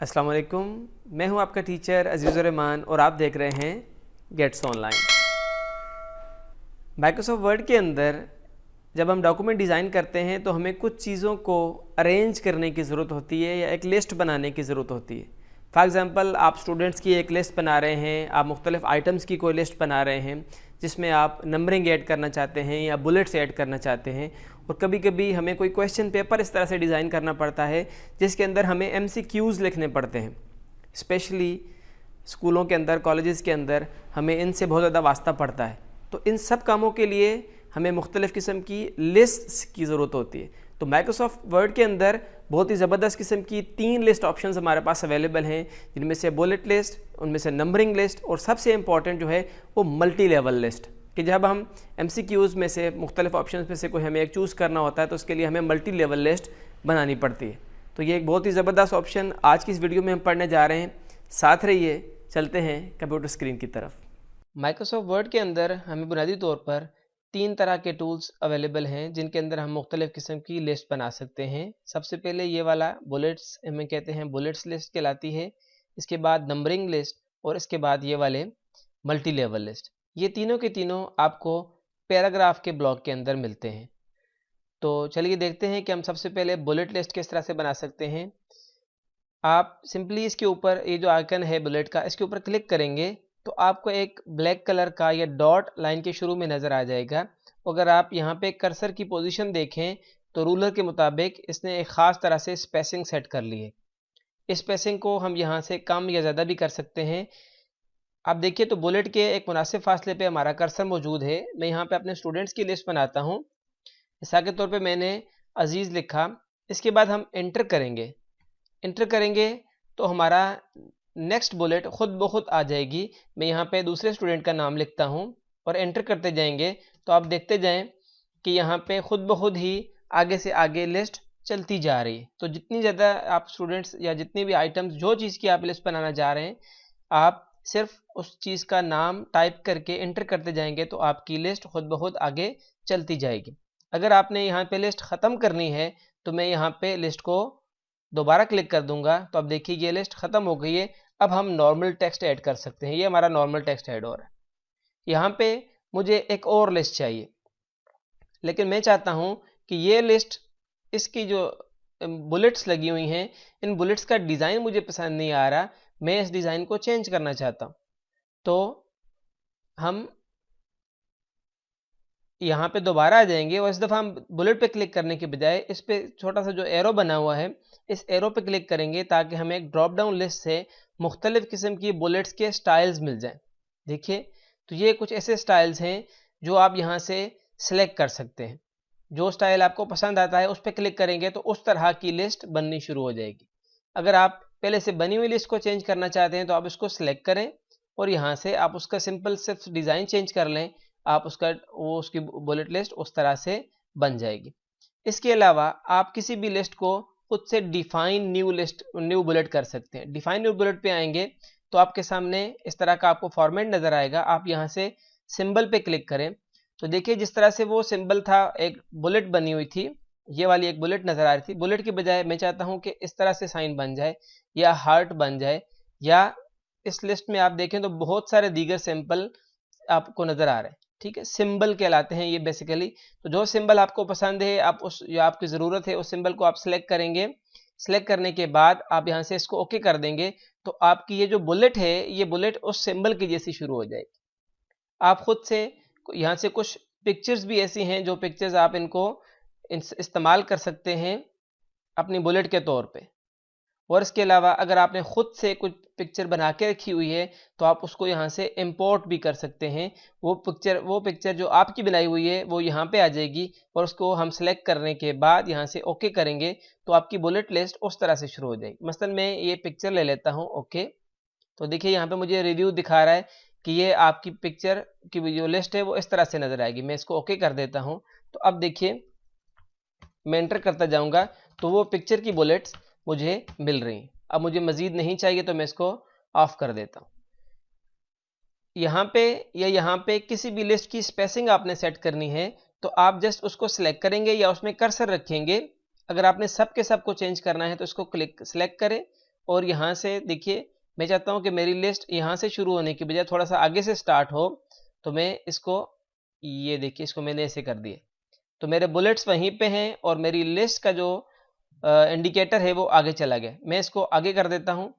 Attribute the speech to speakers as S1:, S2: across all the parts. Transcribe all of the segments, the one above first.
S1: अस्सलाम वालेकुम, मैं हूं आपका टीचर अजीज़ुर-रहमान और आप देख रहे हैं गेट्स ऑनलाइन। माइक्रोसॉफ्ट वर्ड के अंदर जब हम डॉक्यूमेंट डिज़ाइन करते हैं तो हमें कुछ चीज़ों को अरेंज करने की ज़रूरत होती है या एक लिस्ट बनाने की ज़रूरत होती है। फॉर एग्ज़ाम्पल, आप स्टूडेंट्स की एक लिस्ट बना रहे हैं, आप मुख्तलिफ़ आइटम्स की कोई लिस्ट बना रहे हैं जिसमें आप नंबरिंग ऐड करना चाहते हैं या बुलेट्स ऐड करना चाहते हैं। और कभी कभी हमें कोई क्वेश्चन पेपर इस तरह से डिज़ाइन करना पड़ता है जिसके अंदर हमें MCQs लिखने पड़ते हैं। स्पेशली स्कूलों के अंदर, कॉलेजेस के अंदर हमें इनसे बहुत ज़्यादा वास्ता पड़ता है। तो इन सब कामों के लिए हमें मुख्तलिफ़ किस्म की लिस्ट्स की ज़रूरत होती है। तो माइक्रोसॉफ्ट वर्ड के अंदर बहुत ही ज़बरदस्त किस्म की 3 लिस्ट ऑप्शंस हमारे पास अवेलेबल हैं, जिनमें से बुलेट लिस्ट, उनमें से नंबरिंग लिस्ट और सबसे इंपॉर्टेंट जो है वो मल्टी लेवल लिस्ट, कि जब हम MCQs में से मुख्तलिफ़ ऑप्शंस में से कोई हमें एक चूज़ करना होता है तो उसके लिए हमें मल्टी लेवल लिस्ट बनानी पड़ती है। तो ये एक बहुत ही ज़बरदस्त ऑप्शन आज की इस वीडियो में हम पढ़ने जा रहे हैं। साथ रहिए, चलते हैं कंप्यूटर स्क्रीन की तरफ। माइक्रोसॉफ्ट वर्ड के अंदर हमें बुनियादी तौर पर 3 तरह के टूल्स अवेलेबल हैं जिनके अंदर हम मुख्तलिफ़ किस्म की लिस्ट बना सकते हैं। सबसे पहले ये वाला बुलेट्स, हमें कहते हैं बुलेट्स लिस्ट कहलाती है। इसके बाद नंबरिंग लिस्ट और इसके बाद ये वाले मल्टी लेवल लिस्ट। ये तीनों के तीनों आपको पैराग्राफ के ब्लॉक के अंदर मिलते हैं। तो चलिए देखते हैं कि हम सबसे पहले बुलेट लिस्ट किस तरह से बना सकते हैं। आप सिंपली इसके ऊपर, ये जो आइकन है बुलेट का, इसके ऊपर क्लिक करेंगे तो आपको एक ब्लैक कलर का ये डॉट लाइन के शुरू में नज़र आ जाएगा। अगर आप यहाँ पे कर्सर की पोजीशन देखें तो रूलर के मुताबिक इसने एक ख़ास तरह से स्पेसिंग सेट कर ली है। इस स्पेसिंग को हम यहाँ से कम या ज़्यादा भी कर सकते हैं। आप देखिए तो बुलेट के एक मुनासिब फासले पे हमारा कर्सर मौजूद है। मैं यहाँ पे अपने स्टूडेंट्स की लिस्ट बनाता हूँ। मिसाल के तौर पे मैंने अजीज़ लिखा। इसके बाद हम एंटर करेंगे तो हमारा नेक्स्ट बुलेट खुद ब खुद आ जाएगी। मैं यहाँ पे दूसरे स्टूडेंट का नाम लिखता हूँ और एंटर करते जाएंगे तो आप देखते जाएं कि यहाँ पे खुद ब खुद ही आगे से आगे लिस्ट चलती जा रही है। तो जितनी ज़्यादा आप स्टूडेंट्स या जितनी भी आइटम्स, जो चीज़ की आप लिस्ट बनाना चाह रहे हैं, आप सिर्फ उस चीज़ का नाम टाइप करके एंटर करते जाएंगे तो आपकी लिस्ट खुद ब खुद आगे चलती जाएगी। अगर आपने यहाँ पे लिस्ट ख़त्म करनी है तो मैं यहाँ पे लिस्ट को दोबारा क्लिक कर दूंगा तो अब देखिए ये लिस्ट ख़त्म हो गई है। अब हम नॉर्मल टेक्स्ट ऐड कर सकते हैं। ये हमारा नॉर्मल टेक्स्ट ऐड हो रहा है। यहाँ पे मुझे एक और लिस्ट चाहिए, लेकिन मैं चाहता हूँ कि ये लिस्ट, इसकी जो बुलेट्स लगी हुई हैं, इन बुलेट्स का डिज़ाइन मुझे पसंद नहीं आ रहा। मैं इस डिज़ाइन को चेंज करना चाहता हूँ। तो हम यहाँ पे दोबारा आ जाएंगे और इस दफ़ा हम बुलेट पे क्लिक करने के बजाय इस पे छोटा सा जो एरो बना हुआ है, इस एरो पे क्लिक करेंगे ताकि हमें एक ड्रॉप डाउन लिस्ट से मुख्तलिफ़ किस्म की बुलेट्स के स्टाइल्स मिल जाएं। देखिए तो ये कुछ ऐसे स्टाइल्स हैं जो आप यहाँ से सिलेक्ट कर सकते हैं। जो स्टाइल आपको पसंद आता है उस पर क्लिक करेंगे तो उस तरह की लिस्ट बननी शुरू हो जाएगी। अगर आप पहले से बनी हुई लिस्ट को चेंज करना चाहते हैं तो आप इसको सिलेक्ट करें और यहाँ से आप उसका सिंपल सिर्फ डिज़ाइन चेंज कर लें, आप उसकी बुलेट लिस्ट उस तरह से बन जाएगी। इसके अलावा आप किसी भी लिस्ट को खुद से डिफाइन न्यू बुलेट कर सकते हैं। डिफाइन न्यू बुलेट पे आएंगे तो आपके सामने इस तरह का आपको फॉर्मेट नज़र आएगा। आप यहाँ से सिंबल पे क्लिक करें तो देखिए जिस तरह से वो सिंबल था, एक बुलेट बनी हुई थी, ये वाली एक बुलेट नज़र आ रही थी। बुलेट की बजाय मैं चाहता हूँ कि इस तरह से साइन बन जाए या हार्ट बन जाए, या इस लिस्ट में आप देखें तो बहुत सारे दीगर सिंबल आपको नज़र आ रहे हैं। ठीक है, सिंबल कहलाते हैं ये बेसिकली। तो जो सिंबल आपको पसंद है, आप उस, या आपकी ज़रूरत है, उस सिंबल को आप सिलेक्ट करेंगे। सिलेक्ट करने के बाद आप यहाँ से इसको ओके कर देंगे तो आपकी ये जो बुलेट है, ये बुलेट उस सिंबल की जैसी शुरू हो जाएगी। आप खुद से यहाँ से कुछ पिक्चर्स भी ऐसी हैं जो पिक्चर्स आप इनको इस्तेमाल कर सकते हैं अपनी बुलेट के तौर पे। और इसके अलावा अगर आपने खुद से कुछ पिक्चर बना के रखी हुई है तो आप उसको यहाँ से इंपोर्ट भी कर सकते हैं। वो पिक्चर जो आपकी बनाई हुई है वो यहाँ पे आ जाएगी और उसको हम सेलेक्ट करने के बाद यहाँ से ओके करेंगे तो आपकी बुलेट लिस्ट उस तरह से शुरू हो जाएगी। मसलन मैं ये पिक्चर ले लेता हूँ, ओके। तो देखिए यहाँ पे मुझे रिव्यू दिखा रहा है कि ये आपकी पिक्चर की जो लिस्ट है वो इस तरह से नजर आएगी। मैं इसको ओके कर देता हूँ तो अब देखिए मैं एंटर करता जाऊँगा तो वो पिक्चर की बुलेट्स मुझे मिल रही। अब मुझे मजीद नहीं चाहिए तो मैं इसको ऑफ कर देता हूँ। यहाँ पे या यहाँ पे किसी भी लिस्ट की स्पेसिंग आपने सेट करनी है तो आप जस्ट उसको सिलेक्ट करेंगे या उसमें कर्सर रखेंगे। अगर आपने सब के सब को चेंज करना है तो इसको क्लिक सिलेक्ट करें और यहाँ से देखिए मैं चाहता हूँ कि मेरी लिस्ट यहाँ से शुरू होने की बजाय थोड़ा सा आगे से स्टार्ट हो, तो मैं इसको, ये देखिए इसको मैंने ऐसे कर दिया, तो मेरे बुलेट्स वहीं पे हैं और मेरी लिस्ट का जो इंडिकेटर है वो आगे चला गया। मैं इसको आगे कर देता हूँ,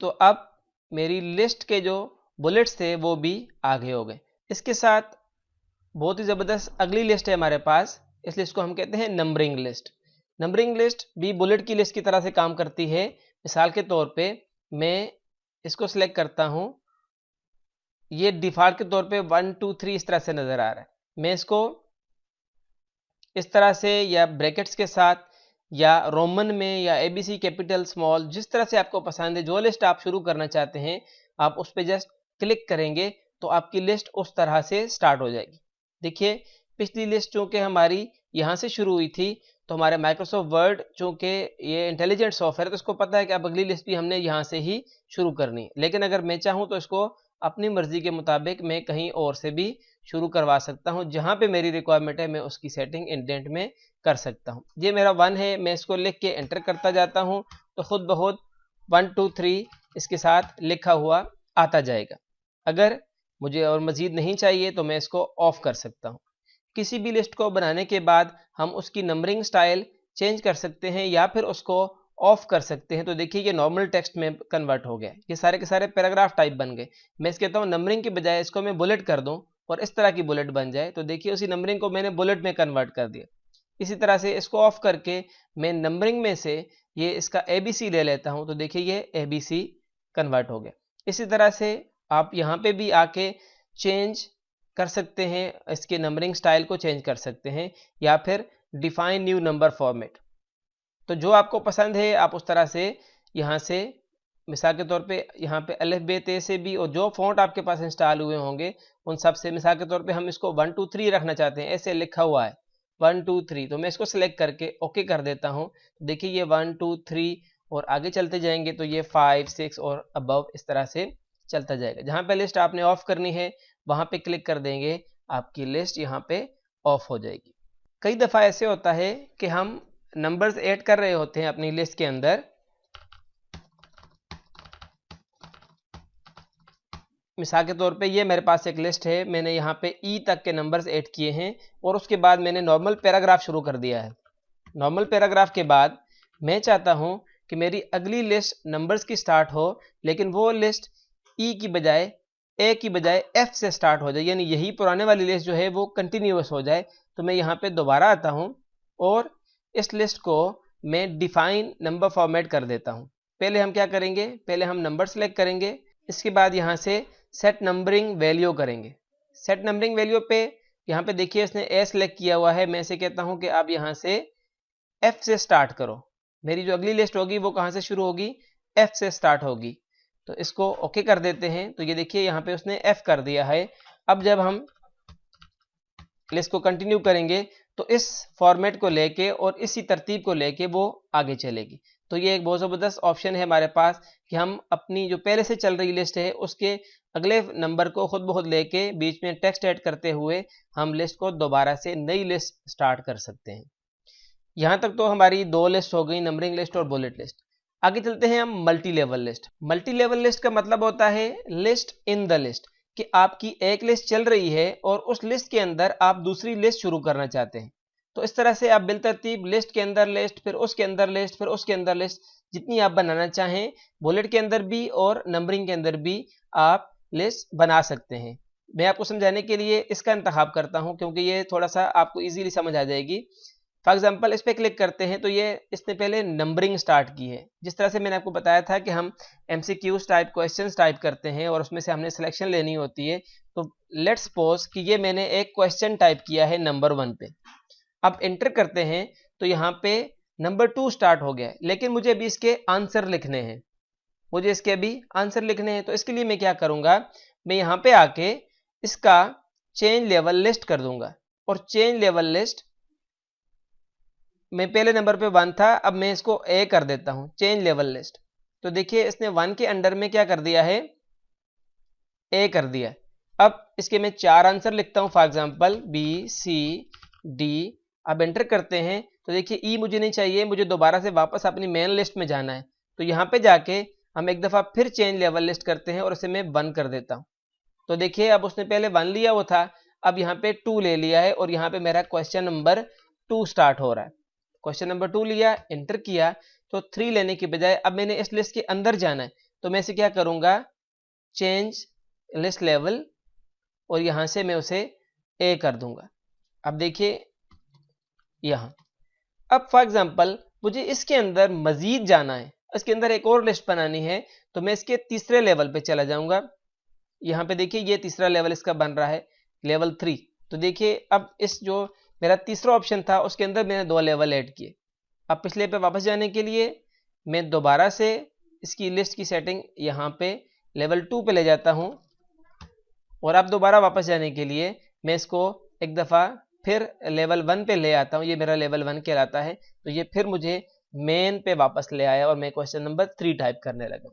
S1: तो अब मेरी लिस्ट के जो बुलेट्स थे वो भी आगे हो गए। इसके साथ बहुत ही ज़बरदस्त अगली लिस्ट है हमारे पास, इस लिस्ट को हम कहते हैं नंबरिंग लिस्ट। नंबरिंग लिस्ट भी बुलेट की लिस्ट की तरह से काम करती है। मिसाल के तौर पे मैं इसको सिलेक्ट करता हूं, ये डिफ़ॉल्ट के तौर पे 1 2 3 इस तरह से नज़र आ रहा है। मैं इसको इस तरह से या ब्रैकेट्स के साथ या रोमन में या ABC कैपिटल स्मॉल, जिस तरह से आपको पसंद है, जो लिस्ट आप शुरू करना चाहते हैं आप उस पर जस्ट क्लिक करेंगे तो आपकी लिस्ट उस तरह से स्टार्ट हो जाएगी। देखिए पिछली लिस्ट चूंकि हमारी यहाँ से शुरू हुई थी, तो हमारे माइक्रोसॉफ्ट वर्ड चूंकि ये इंटेलिजेंट सॉफ्टवेयर है तो इसको पता है कि अब अगली लिस्ट भी हमने यहाँ से ही शुरू करनी है। लेकिन अगर मैं चाहूँ तो इसको अपनी मर्जी के मुताबिक मैं कहीं और से भी शुरू करवा सकता हूँ, जहाँ पे मेरी रिक्वायरमेंट है मैं उसकी सेटिंग इंडेंट में कर सकता हूँ। ये मेरा 1 है, मैं इसको लिख के एंटर करता जाता हूँ तो खुद ब खुद 1 2 3 इसके साथ लिखा हुआ आता जाएगा। अगर मुझे और मज़ीद नहीं चाहिए तो मैं इसको ऑफ कर सकता हूँ। किसी भी लिस्ट को बनाने के बाद हम उसकी नंबरिंग स्टाइल चेंज कर सकते हैं या फिर उसको ऑफ कर सकते हैं। तो देखिए ये नॉर्मल टेक्स्ट में कन्वर्ट हो गया, ये सारे के सारे पैराग्राफ टाइप बन गए। मैं इस कहता हूँ नंबरिंग के बजाय इसको मैं बुलेट कर दूं और इस तरह की बुलेट बन जाए, तो देखिए उसी नंबरिंग को मैंने बुलेट में कन्वर्ट कर दिया। इसी तरह से इसको ऑफ करके मैं नंबरिंग में से ये इसका ABC ले लेता हूँ, तो देखिए ये ABC कन्वर्ट हो गया। इसी तरह से आप यहाँ पे भी आके चेंज कर सकते हैं, इसके नंबरिंग स्टाइल को चेंज कर सकते हैं या फिर डिफाइन न्यू नंबर फॉर्मेट। तो जो आपको पसंद है आप उस तरह से यहाँ से, मिसाल के तौर पे यहाँ पे अलिफ बे ते से भी, और जो फॉन्ट आपके पास इंस्टॉल हुए होंगे उन सब से, मिसाल के तौर पे हम इसको 1 2 3 रखना चाहते हैं, ऐसे लिखा हुआ है 1 2 3, तो मैं इसको सिलेक्ट करके ओके कर देता हूँ। देखिए ये 1 2 3 और आगे चलते जाएंगे तो ये 5 6 और अबव इस तरह से चलता जाएगा। जहाँ पे लिस्ट आपने ऑफ करनी है वहाँ पे क्लिक कर देंगे, आपकी लिस्ट यहाँ पे ऑफ हो जाएगी। कई दफ़ा ऐसे होता है कि हम नंबर्स ऐड कर रहे होते हैं अपनी लिस्ट के अंदर, मिसाल के तौर पे ये मेरे पास एक लिस्ट है, मैंने यहाँ पे E तक के नंबर्स ऐड किए हैं और उसके बाद मैंने नॉर्मल पैराग्राफ शुरू कर दिया है। नॉर्मल पैराग्राफ के बाद मैं चाहता हूँ कि मेरी अगली लिस्ट नंबर्स की स्टार्ट हो, लेकिन वो लिस्ट E की बजाय A की बजाय F से स्टार्ट हो जाए, यानी यही पुराने वाली लिस्ट जो है वो कंटिन्यूअस हो जाए। तो मैं यहाँ पे दोबारा आता हूँ और इस लिस्ट को मैं डिफाइन नंबर फॉर्मेट कर देता हूँ। पहले हम क्या करेंगे, पहले हम नंबर सेलेक्ट करेंगे, इसके बाद यहाँ से सेट नंबरिंग वैल्यू करेंगे। सेट नंबरिंग वैल्यू पे यहाँ पे देखिए इसने A सेलेक्ट किया हुआ है, मैं इसे कहता हूँ कि आप यहाँ से F से स्टार्ट करो। मेरी जो अगली लिस्ट होगी वो कहाँ से शुरू होगी, F से स्टार्ट होगी। तो इसको ओके कर देते हैं, तो ये देखिए यहाँ पे उसने F कर दिया है। अब जब हम लिस्ट को कंटिन्यू करेंगे तो इस फॉर्मेट को लेके और इसी तरतीब को लेके वो आगे चलेगी। तो ये एक बहुत ज़बरदस्त ऑप्शन है हमारे पास कि हम अपनी जो पहले से चल रही लिस्ट है उसके अगले नंबर को खुद ब खुद लेके बीच में टेक्स्ट ऐड करते हुए हम लिस्ट को दोबारा से नई लिस्ट स्टार्ट कर सकते हैं। यहाँ तक तो हमारी 2 लिस्ट हो गई, नंबरिंग लिस्ट और बुलेट लिस्ट। आगे चलते हैं हम multi level list. Multi level list का मतलब होता है लिस्ट इन द लिस्ट, कि आपकी एक लिस्ट चल रही है और उस लिस्ट के अंदर आप दूसरी लिस्ट शुरू करना चाहते हैं। तो इस तरह से आप बिलतरतीब लिस्ट के अंदर लिस्ट, फिर उसके अंदर लिस्ट, फिर उसके अंदर लिस्ट, जितनी आप बनाना चाहें, बुलेट के अंदर भी और नंबरिंग के अंदर भी आप लिस्ट बना सकते हैं। मैं आपको समझाने के लिए इसका इंतखाब करता हूं क्योंकि ये थोड़ा सा आपको इजीली समझ आ जाएगी। फॉर एग्जाम्पल इस पर क्लिक करते हैं तो ये इसने पहले नंबरिंग स्टार्ट की है। जिस तरह से मैंने आपको बताया था कि हम MCQs टाइप क्वेश्चंस टाइप करते हैं और उसमें से हमने सिलेक्शन लेनी होती है। तो लेट्स सपोज कि ये मैंने एक क्वेश्चन टाइप किया है नंबर 1 पे। अब एंटर करते हैं तो यहाँ पे नंबर 2 स्टार्ट हो गया है, लेकिन मुझे अभी इसके आंसर लिखने हैं, मुझे इसके अभी आंसर लिखने हैं। तो इसके लिए मैं क्या करूँगा, मैं यहाँ पे आके इसका चेंज लेवल लिस्ट कर दूंगा और चेंज लेवल लिस्ट मैं पहले नंबर पे 1 था, अब मैं इसको A कर देता हूं, चेंज लेवल लिस्ट। तो देखिए इसने 1 के अंडर में क्या कर दिया है, A कर दिया। अब इसके मैं 4 आंसर लिखता हूं, for example B C D। अब एंटर करते हैं तो देखिए ई मुझे नहीं चाहिए, मुझे दोबारा से वापस अपनी मेन लिस्ट में जाना है। तो यहाँ पे जाके हम एक दफ़ा फिर चेंज लेवल लिस्ट करते हैं और उसे मैं 1 कर देता हूँ। तो देखिए अब उसने पहले 1 लिया वो था, अब यहाँ पे 2 ले लिया है और यहाँ पे मेरा क्वेश्चन नंबर 2 स्टार्ट हो रहा है। क्वेश्चन नंबर 2 लिया, एंटर किया, तो 3 लेने की बजाय अब मैंने इस लिस्ट के अंदर जाना है, तो मैं इसे क्या करूँगा, चेंज लिस्ट लेवल, और यहाँ से मैं उसे ए कर दूंगा। अब देखिए यहाँ, अब फॉर एग्जांपल मुझे इसके अंदर मजीद जाना है, इसके अंदर एक और लिस्ट बनानी है, तो मैं इसके तीसरे लेवल पे चला जाऊंगा। यहाँ पे देखिए ये तीसरा लेवल इसका बन रहा है, लेवल 3। तो देखिए अब इस जो मेरा तीसरा ऑप्शन था उसके अंदर मैंने 2 लेवल ऐड किए। अब पिछले पे वापस जाने के लिए मैं दोबारा से इसकी लिस्ट की सेटिंग यहाँ पे लेवल 2 पे ले जाता हूँ, और अब दोबारा वापस जाने के लिए मैं इसको एक दफ़ा फिर लेवल 1 पे ले आता हूँ। ये मेरा लेवल 1 कहलाता है। तो ये फिर मुझे मेन पे वापस ले आया और मैं क्वेश्चन नंबर 3 टाइप करने लगा।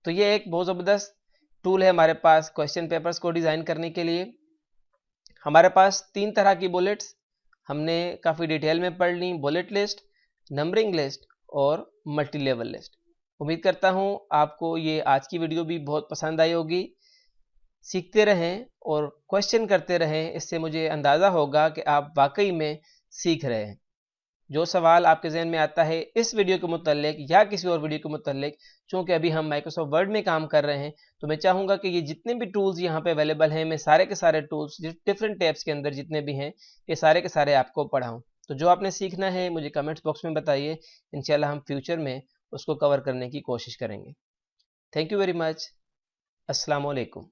S1: तो ये एक बहुत ज़बरदस्त टूल है हमारे पास क्वेश्चन पेपर्स को डिज़ाइन करने के लिए। हमारे पास 3 तरह की बुलेट्स हमने काफ़ी डिटेल में पढ़ ली, बुलेट लिस्ट, नंबरिंग लिस्ट और मल्टी लेवल लिस्ट। उम्मीद करता हूँ आपको ये आज की वीडियो भी बहुत पसंद आई होगी। सीखते रहें और क्वेश्चन करते रहें, इससे मुझे अंदाज़ा होगा कि आप वाकई में सीख रहे हैं। जो सवाल आपके जहन में आता है इस वीडियो के मुतल्लिक या किसी और वीडियो के मुतल्लिक, चूँकि अभी हम माइक्रोसॉफ्ट वर्ड में काम कर रहे हैं, तो मैं चाहूँगा कि ये जितने भी टूल्स यहाँ पे अवेलेबल हैं, मैं सारे के सारे टूल्स डिफरेंट टैब्स के अंदर जितने भी हैं, ये सारे के सारे आपको पढ़ाऊँ। तो जो आपने सीखना है मुझे कमेंट्स बॉक्स में बताइए, इंशाल्लाह हम फ्यूचर में उसको कवर करने की कोशिश करेंगे। Thank you very much. अस्सलाम वालेकुम।